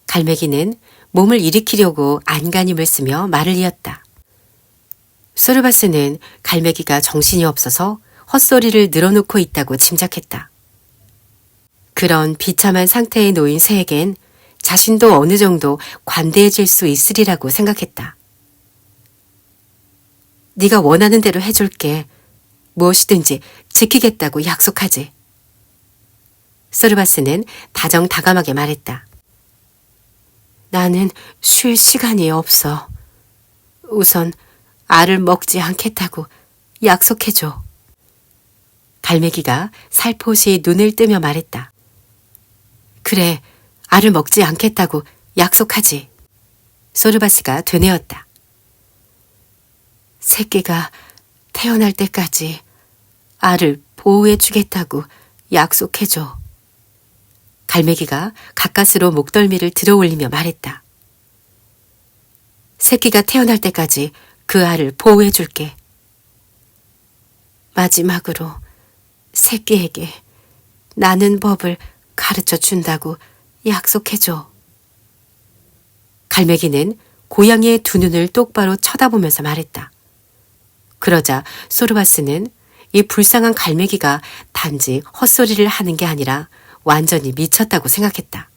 갈매기는 몸을 일으키려고 안간힘을 쓰며 말을 이었다. 소르바스는 갈매기가 정신이 없어서 헛소리를 늘어놓고 있다고 짐작했다. 그런 비참한 상태에 놓인 새에겐 자신도 어느 정도 관대해질 수 있으리라고 생각했다. 네가 원하는 대로 해줄게. 무엇이든지 지키겠다고 약속하지. 소르바스는 다정다감하게 말했다. 나는 쉴 시간이 없어. 우선 알을 먹지 않겠다고 약속해줘. 갈매기가 살포시 눈을 뜨며 말했다. 그래, 알을 먹지 않겠다고 약속하지. 소르바스가 되뇌었다. 새끼가 태어날 때까지 알을 보호해주겠다고 약속해줘. 갈매기가 가까스로 목덜미를 들어올리며 말했다. 새끼가 태어날 때까지 그 알을 보호해줄게. 마지막으로 새끼에게 나는 법을 가르쳐 준다고 약속해줘. 갈매기는 고양이의 두 눈을 똑바로 쳐다보면서 말했다. 그러자 소르바스는 이 불쌍한 갈매기가 단지 헛소리를 하는 게 아니라 완전히 미쳤다고 생각했다.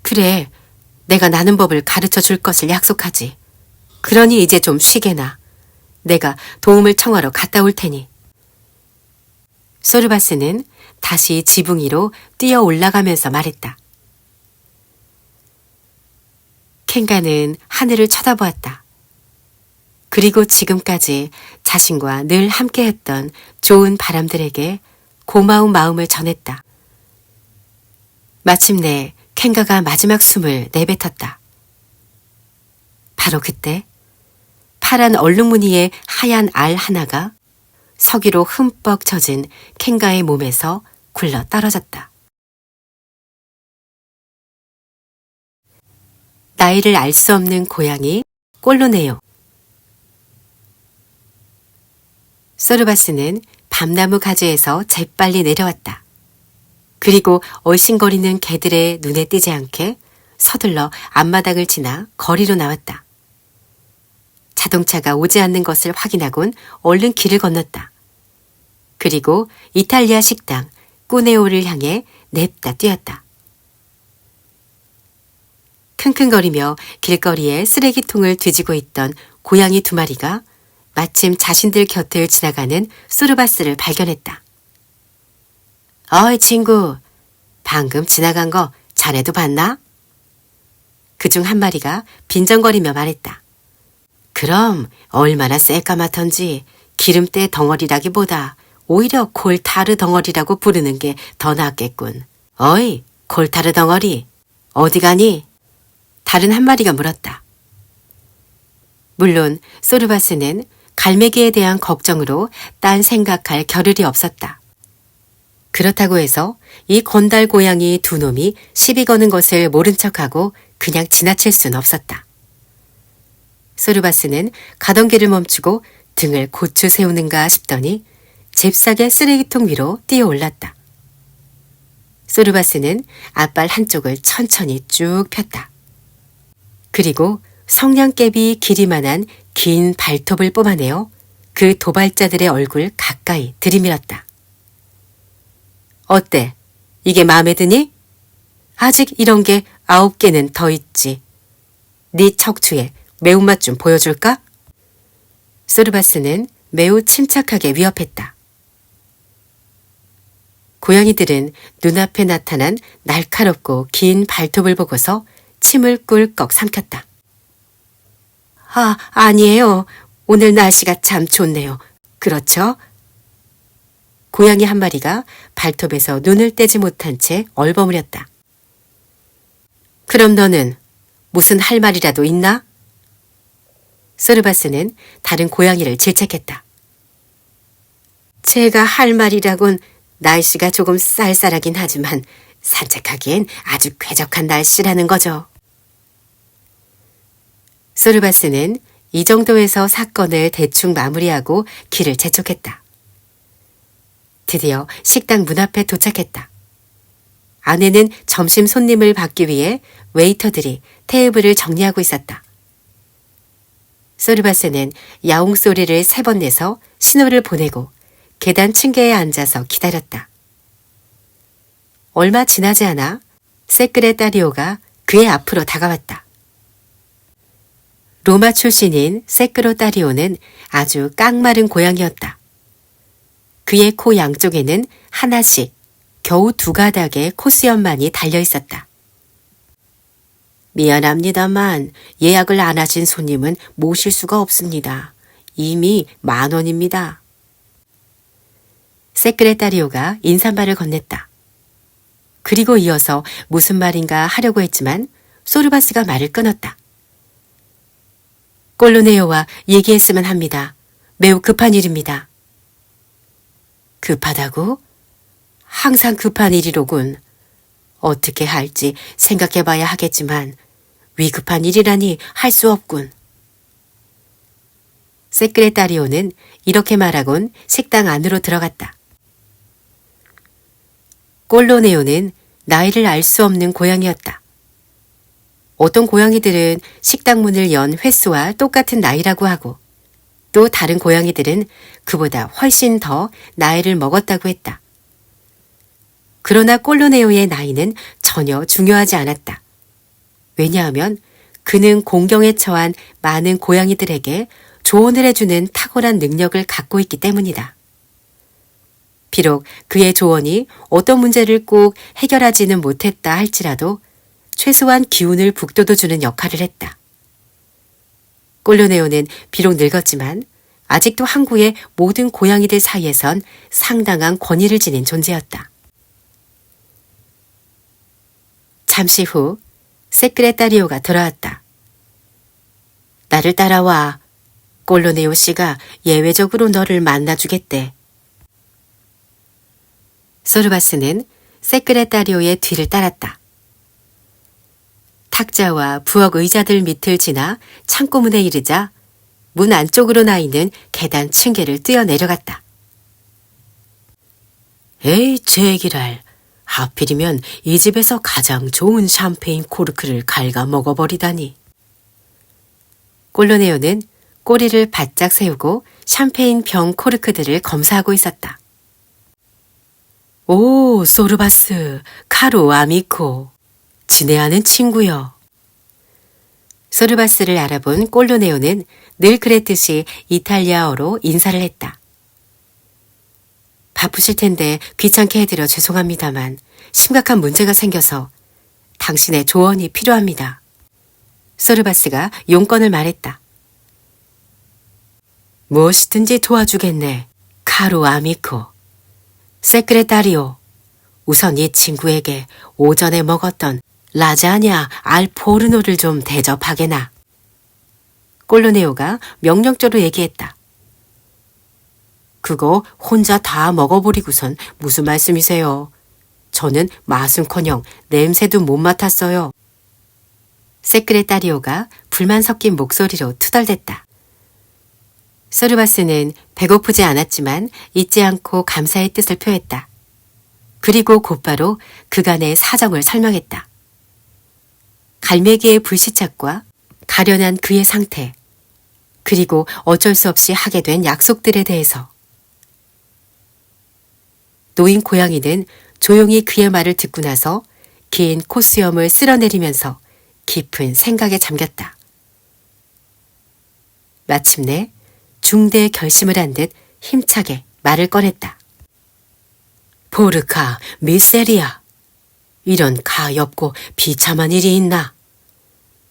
그래, 내가 나는 법을 가르쳐 줄 것을 약속하지. 그러니 이제 좀 쉬게나. 내가 도움을 청하러 갔다 올 테니. 소르바스는 다시 지붕 위로 뛰어 올라가면서 말했다. 켄가는 하늘을 쳐다보았다. 그리고 지금까지 자신과 늘 함께했던 좋은 바람들에게 고마운 마음을 전했다. 마침내 켄가가 마지막 숨을 내뱉었다. 바로 그때 파란 얼룩무늬의 하얀 알 하나가 석유로 흠뻑 젖은 켄가의 몸에서 굴러 떨어졌다. 나이를 알 수 없는 고양이 꼴로네요. 소르바스는 밤나무 가지에서 재빨리 내려왔다. 그리고 얼씬거리는 개들의 눈에 띄지 않게 서둘러 앞마당을 지나 거리로 나왔다. 자동차가 오지 않는 것을 확인하곤 얼른 길을 건넜다. 그리고 이탈리아 식당 꾸네오를 향해 냅다 뛰었다. 킁킁거리며 길거리에 쓰레기통을 뒤지고 있던 고양이 두 마리가 마침 자신들 곁을 지나가는 소르바스를 발견했다. 어이 친구, 방금 지나간 거 자네도 봤나? 그중 한 마리가 빈정거리며 말했다. 그럼 얼마나 새까맣던지 기름때 덩어리라기보다 오히려 콜타르 덩어리라고 부르는 게 더 낫겠군. 어이, 콜타르 덩어리, 어디 가니? 다른 한 마리가 물었다. 물론 소르바스는 갈매기에 대한 걱정으로 딴 생각할 겨를이 없었다. 그렇다고 해서 이 건달 고양이 두 놈이 시비 거는 것을 모른 척하고 그냥 지나칠 순 없었다. 소르바스는 가던 길을 멈추고 등을 고추 세우는가 싶더니 잽싸게 쓰레기통 위로 뛰어 올랐다. 소르바스는 앞발 한쪽을 천천히 쭉 폈다. 그리고 성냥개비 길이만한 긴 발톱을 뽑아내어 그 도발자들의 얼굴 가까이 들이밀었다. 어때? 이게 마음에 드니? 아직 이런 게 9개는 더 있지. 네 척추에 매운맛 좀 보여줄까? 소르바스는 매우 침착하게 위협했다. 고양이들은 눈앞에 나타난 날카롭고 긴 발톱을 보고서 침을 꿀꺽 삼켰다. 아니에요. 오늘 날씨가 참 좋네요. 그렇죠? 고양이 한 마리가 발톱에서 눈을 떼지 못한 채 얼버무렸다. 그럼 너는 무슨 할 말이라도 있나? 소르바스는 다른 고양이를 질책했다. 제가 할 말이라곤 날씨가 조금 쌀쌀하긴 하지만 산책하기엔 아주 쾌적한 날씨라는 거죠. 소르바스는 이 정도에서 사건을 대충 마무리하고 길을 재촉했다. 드디어 식당 문 앞에 도착했다. 안에는 점심 손님을 받기 위해 웨이터들이 테이블을 정리하고 있었다. 소르바스는 야옹 소리를 3번 내서 신호를 보내고 계단 층계에 앉아서 기다렸다. 얼마 지나지 않아 세크레타리오가 그의 앞으로 다가왔다. 로마 출신인 세크레타리오는 아주 깡마른 고양이였다. 그의 코 양쪽에는 하나씩 겨우 2가닥의 코수염만이 달려 있었다. 미안합니다만 예약을 안 하신 손님은 모실 수가 없습니다. 이미 10,000원입니다. 세크레타리오가 인사말을 건넸다. 그리고 이어서 무슨 말인가 하려고 했지만 소르바스가 말을 끊었다. 꼴로네오와 얘기했으면 합니다. 매우 급한 일입니다. 급하다고? 항상 급한 일이로군. 어떻게 할지 생각해봐야 하겠지만 위급한 일이라니 할 수 없군. 세크레타리오는 이렇게 말하곤 식당 안으로 들어갔다. 꼴로네오는 나이를 알 수 없는 고양이였다. 어떤 고양이들은 식당 문을 연 횟수와 똑같은 나이라고 하고 또 다른 고양이들은 그보다 훨씬 더 나이를 먹었다고 했다. 그러나 꼴로네오의 나이는 전혀 중요하지 않았다. 왜냐하면 그는 공경에 처한 많은 고양이들에게 조언을 해주는 탁월한 능력을 갖고 있기 때문이다. 비록 그의 조언이 어떤 문제를 꼭 해결하지는 못했다 할지라도 최소한 기운을 북돋워주는 역할을 했다. 꼴로네오는 비록 늙었지만 아직도 항구의 모든 고양이들 사이에선 상당한 권위를 지닌 존재였다. 잠시 후 세크레타리오가 돌아왔다. 나를 따라와. 꼴로네오 씨가 예외적으로 너를 만나주겠대. 소르바스는 세크레타리오의 뒤를 따랐다. 탁자와 부엌 의자들 밑을 지나 창고문에 이르자 문 안쪽으로 나 있는 계단 층계를 뛰어내려갔다. 에이, 제기랄. 하필이면 이 집에서 가장 좋은 샴페인 코르크를 갉아 먹어버리다니. 꼴로네오는 꼬리를 바짝 세우고 샴페인 병 코르크들을 검사하고 있었다. 오, 소르바스, 카로 아미코. 지내하는 친구여. 소르바스를 알아본 꼴로네오는 늘 그랬듯이 이탈리아어로 인사를 했다. 바쁘실 텐데 귀찮게 해드려 죄송합니다만 심각한 문제가 생겨서 당신의 조언이 필요합니다. 소르바스가 용건을 말했다. 무엇이든지 도와주겠네. 카로 아미코. 세크레타리오. 우선 이 친구에게 오전에 먹었던 라자냐 알포르노를 좀 대접하게나. 꼴로네오가 명령조로 얘기했다. 그거 혼자 다 먹어버리고선 무슨 말씀이세요? 저는 맛은커녕 냄새도 못 맡았어요. 세크레타리오가 불만 섞인 목소리로 투덜댔다. 소르바스는 배고프지 않았지만 잊지 않고 감사의 뜻을 표했다. 그리고 곧바로 그간의 사정을 설명했다. 갈매기의 불시착과 가련한 그의 상태, 그리고 어쩔 수 없이 하게 된 약속들에 대해서. 노인 고양이는 조용히 그의 말을 듣고 나서 긴 콧수염을 쓸어내리면서 깊은 생각에 잠겼다. 마침내 중대의 결심을 한 듯 힘차게 말을 꺼냈다. 포르카 미세리아. 이런 가엾고 비참한 일이 있나.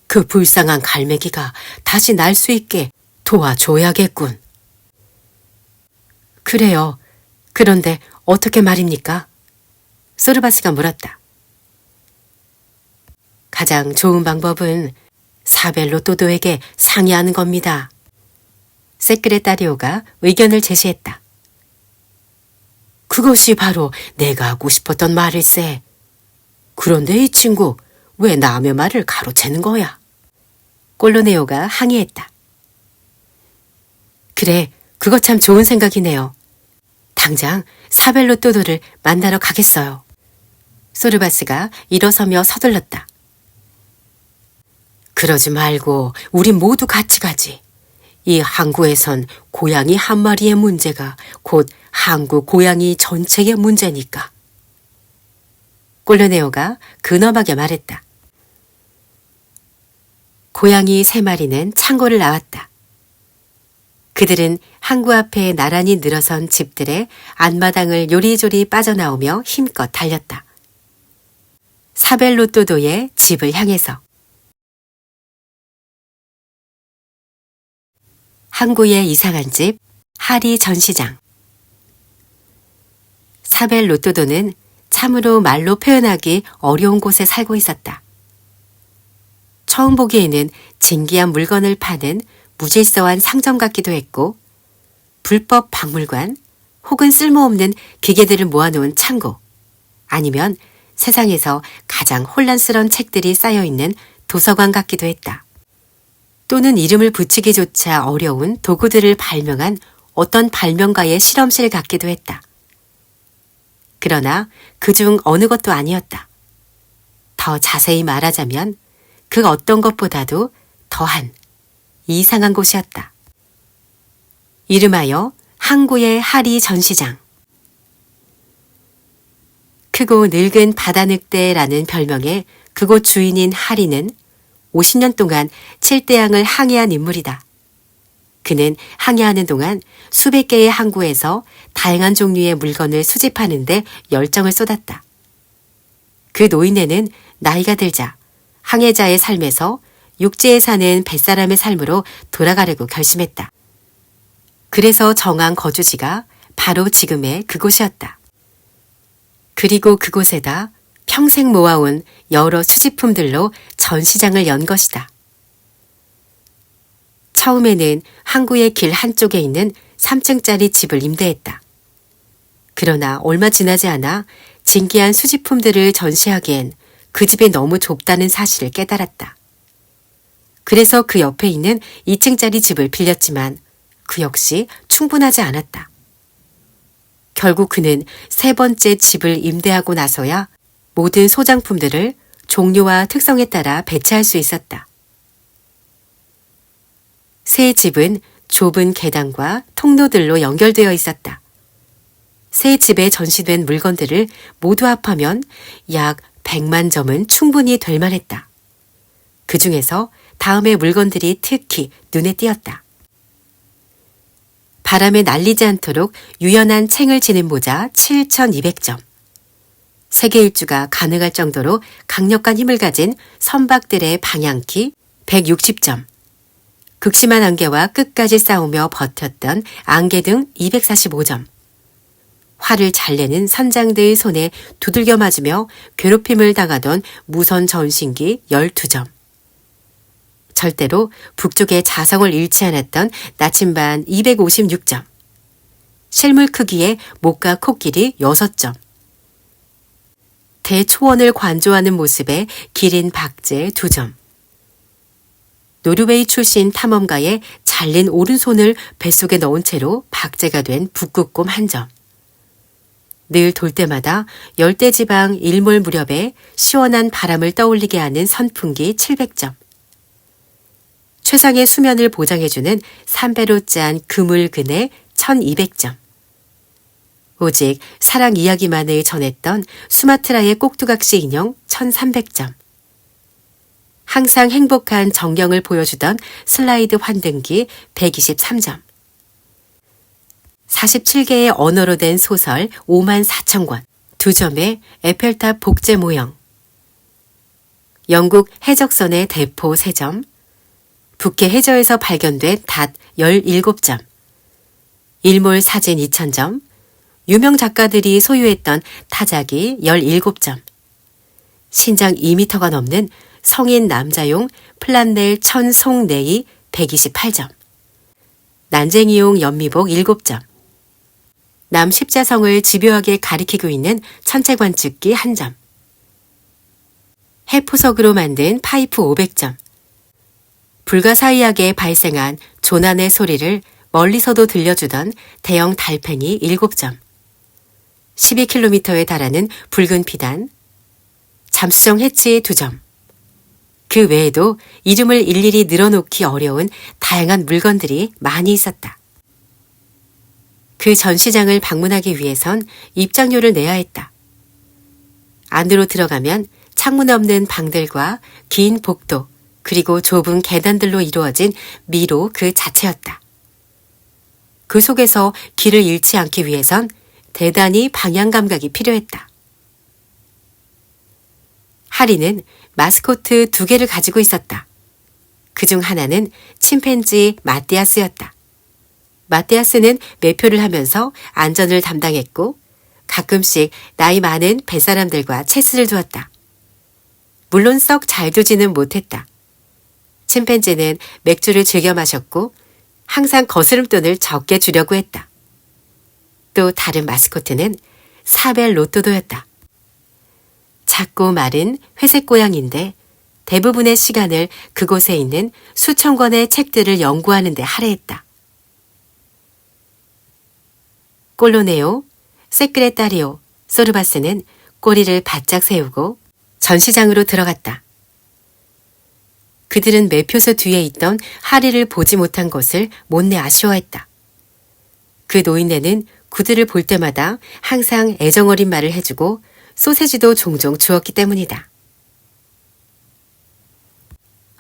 그 불쌍한 갈매기가 다시 날 수 있게 도와줘야겠군. 그래요. 그런데 어떻게 말입니까? 소르바스가 물었다. 가장 좋은 방법은 사벨로 또도에게 상의하는 겁니다. 세크레타리오가 의견을 제시했다. 그것이 바로 내가 하고 싶었던 말일세. 그런데 이 친구 왜 남의 말을 가로채는 거야? 꼴로네오가 항의했다. 그래, 그거 참 좋은 생각이네요. 당장 사벨로 또도를 만나러 가겠어요. 소르바스가 일어서며 서둘렀다. 그러지 말고 우리 모두 같이 가지. 이 항구에선 고양이 한 마리의 문제가 곧 항구 고양이 전체의 문제니까. 꼴로네오가 근엄하게 말했다. 고양이 3마리는 창고를 나왔다. 그들은 항구 앞에 나란히 늘어선 집들의 앞마당을 요리조리 빠져나오며 힘껏 달렸다. 사벨로또도의 집을 향해서. 항구의 이상한 집, 하리 전시장. 사벨로또도는 참으로 말로 표현하기 어려운 곳에 살고 있었다. 처음 보기에는 진기한 물건을 파는 무질서한 상점 같기도 했고 불법 박물관 혹은 쓸모없는 기계들을 모아놓은 창고 아니면 세상에서 가장 혼란스러운 책들이 쌓여있는 도서관 같기도 했다. 또는 이름을 붙이기조차 어려운 도구들을 발명한 어떤 발명가의 실험실 같기도 했다. 그러나 그중 어느 것도 아니었다. 더 자세히 말하자면 그 어떤 것보다도 더한 이상한 곳이었다. 이름하여 항구의 하리 전시장. 크고 늙은 바다늑대라는 별명의 그곳 주인인 하리는 50년 동안 칠대양을 항해한 인물이다. 그는 항해하는 동안 수백 개의 항구에서 다양한 종류의 물건을 수집하는 데 열정을 쏟았다. 그 노인네는 나이가 들자 항해자의 삶에서 육지에 사는 뱃사람의 삶으로 돌아가려고 결심했다. 그래서 정한 거주지가 바로 지금의 그곳이었다. 그리고 그곳에다 평생 모아온 여러 수집품들로 전시장을 연 것이다. 처음에는 항구의 길 한쪽에 있는 3층짜리 집을 임대했다. 그러나 얼마 지나지 않아 진귀한 수집품들을 전시하기엔 그 집이 너무 좁다는 사실을 깨달았다. 그래서 그 옆에 있는 2층짜리 집을 빌렸지만 그 역시 충분하지 않았다. 결국 그는 세 번째 집을 임대하고 나서야 모든 소장품들을 종류와 특성에 따라 배치할 수 있었다. 새 집은 좁은 계단과 통로들로 연결되어 있었다. 새 집에 전시된 물건들을 모두 합하면 약 100만 점은 충분히 될 만했다. 그 중에서 다음의 물건들이 특히 눈에 띄었다. 바람에 날리지 않도록 유연한 챙을 지는 모자 7,200점. 세계 일주가 가능할 정도로 강력한 힘을 가진 선박들의 방향키 160점. 극심한 안개와 끝까지 싸우며 버텼던 안개 등 245점. 화를 잘 내는 선장들의 손에 두들겨 맞으며 괴롭힘을 당하던 무선 전신기 12점. 절대로 북쪽의 자성을 잃지 않았던 나침반 256점. 실물 크기의 목과 코끼리 6점. 대초원을 관조하는 모습의 기린 박제 2점. 노르웨이 출신 탐험가의 잘린 오른손을 뱃속에 넣은 채로 박제가 된 북극곰 1점. 늘 돌 때마다 열대지방 일몰 무렵에 시원한 바람을 떠올리게 하는 선풍기 700점. 최상의 수면을 보장해주는 3배로 짠 그물 그네 1200점. 오직 사랑 이야기만을 전했던 수마트라의 꼭두각시 인형 1300점. 항상 행복한 정경을 보여주던 슬라이드 환등기 123점. 47개의 언어로 된 소설 54,000권, 2점의 에펠탑 복제 모형. 영국 해적선의 대포 3점, 북해 해저에서 발견된 닷 17점, 일몰 사진 2,000점, 유명 작가들이 소유했던 타자기 17점, 신장 2m가 넘는 성인 남자용 플란넬 천송네이 128점, 난쟁이용 연미복 7점, 남 십자성을 집요하게 가리키고 있는 천체관측기 1점, 해포석으로 만든 파이프 500점, 불가사의하게 발생한 조난의 소리를 멀리서도 들려주던 대형 달팽이 7점, 12km에 달하는 붉은 비단, 잠수정 해치 2점, 그 외에도 이름을 일일이 늘어놓기 어려운 다양한 물건들이 많이 있었다. 그 전시장을 방문하기 위해선 입장료를 내야 했다. 안으로 들어가면 창문 없는 방들과 긴 복도, 그리고 좁은 계단들로 이루어진 미로 그 자체였다. 그 속에서 길을 잃지 않기 위해선 대단히 방향 감각이 필요했다. 하리는 마스코트 2개를 가지고 있었다. 그중 하나는 침팬지 마띠아스였다. 마띠아스는 매표를 하면서 안전을 담당했고 가끔씩 나이 많은 뱃사람들과 체스를 두었다. 물론 썩 잘 두지는 못했다. 침팬지는 맥주를 즐겨 마셨고 항상 거스름돈을 적게 주려고 했다. 또 다른 마스코트는 사벨 로또도였다. 작고 마른 회색 고양인데 대부분의 시간을 그곳에 있는 수천 권의 책들을 연구하는 데 할애했다. 꼴로네오, 세크레타리오, 소르바스는 꼬리를 바짝 세우고 전시장으로 들어갔다. 그들은 매표소 뒤에 있던 하리를 보지 못한 것을 못내 아쉬워했다. 그 노인네는 그들을 볼 때마다 항상 애정어린 말을 해주고 소세지도 종종 주었기 때문이다.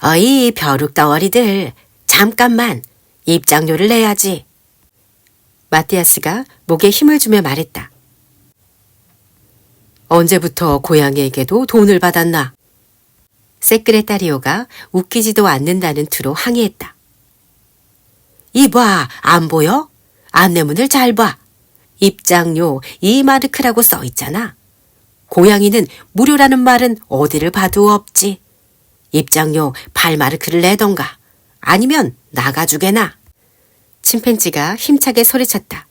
어이 벼룩 덩어리들, 잠깐만 입장료를 내야지. 마티아스가 목에 힘을 주며 말했다. 언제부터 고양이에게도 돈을 받았나? 세크레타리오가 웃기지도 않는다는 투로 항의했다. 이봐, 안 보여? 안내문을 잘 봐. 입장료 2마르크라고 써 있잖아. 고양이는 무료라는 말은 어디를 봐도 없지. 입장료 8마르크를 내던가 아니면 나가주게나. 침팬지가 힘차게 소리쳤다.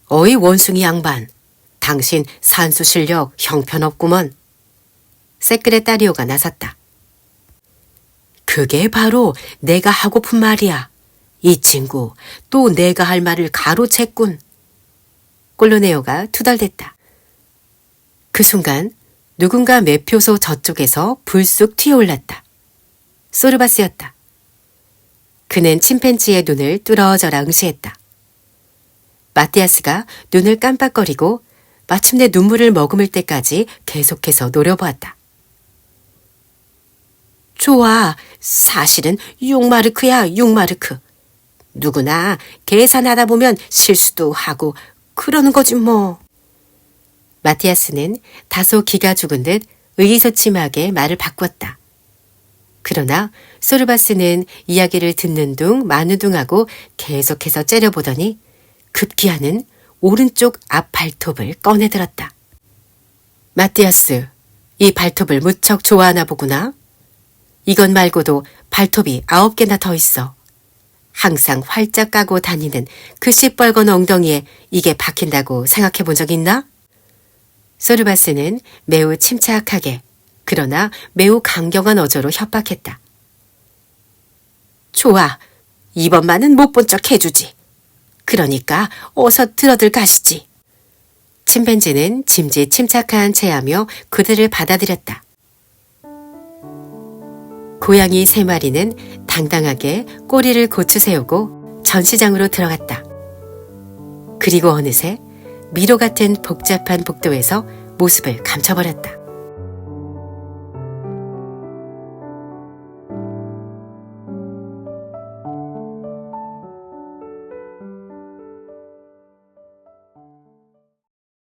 어이 원숭이 양반, 당신 산수 실력 형편없구먼. 세크레타리오가 나섰다. 그게 바로 내가 하고픈 말이야. 이 친구 또 내가 할 말을 가로챘군. 꼴로네오가 투덜댔다. 그 순간 누군가 매표소 저쪽에서 불쑥 튀어올랐다. 소르바스였다. 그는 침팬지의 눈을 뚫어져라 응시했다. 마티아스가 눈을 깜빡거리고 마침내 눈물을 머금을 때까지 계속해서 노려보았다. 좋아, 사실은 6마르크야, 6마르크. 누구나 계산하다 보면 실수도 하고 그러는 거지 뭐. 마티아스는 다소 기가 죽은 듯 의기소침하게 말을 바꿨다. 그러나 소르바스는 이야기를 듣는 둥 마는 둥하고 계속해서 째려보더니 급기야는 오른쪽 앞 발톱을 꺼내들었다. 마티아스, 이 발톱을 무척 좋아하나 보구나. 이것 말고도 발톱이 9개나 더 있어. 항상 활짝 까고 다니는 그 시뻘건 엉덩이에 이게 박힌다고 생각해 본 적 있나? 소르바스는 매우 침착하게 그러나 매우 강경한 어조로 협박했다. 좋아, 이번만은 못 본 척 해주지. 그러니까 어서 들어들 가시지. 침팬지는 짐짓 침착한 체하며 그들을 받아들였다. 고양이 3마리는 당당하게 꼬리를 고추 세우고 전시장으로 들어갔다. 그리고 어느새 미로 같은 복잡한 복도에서 모습을 감춰버렸다.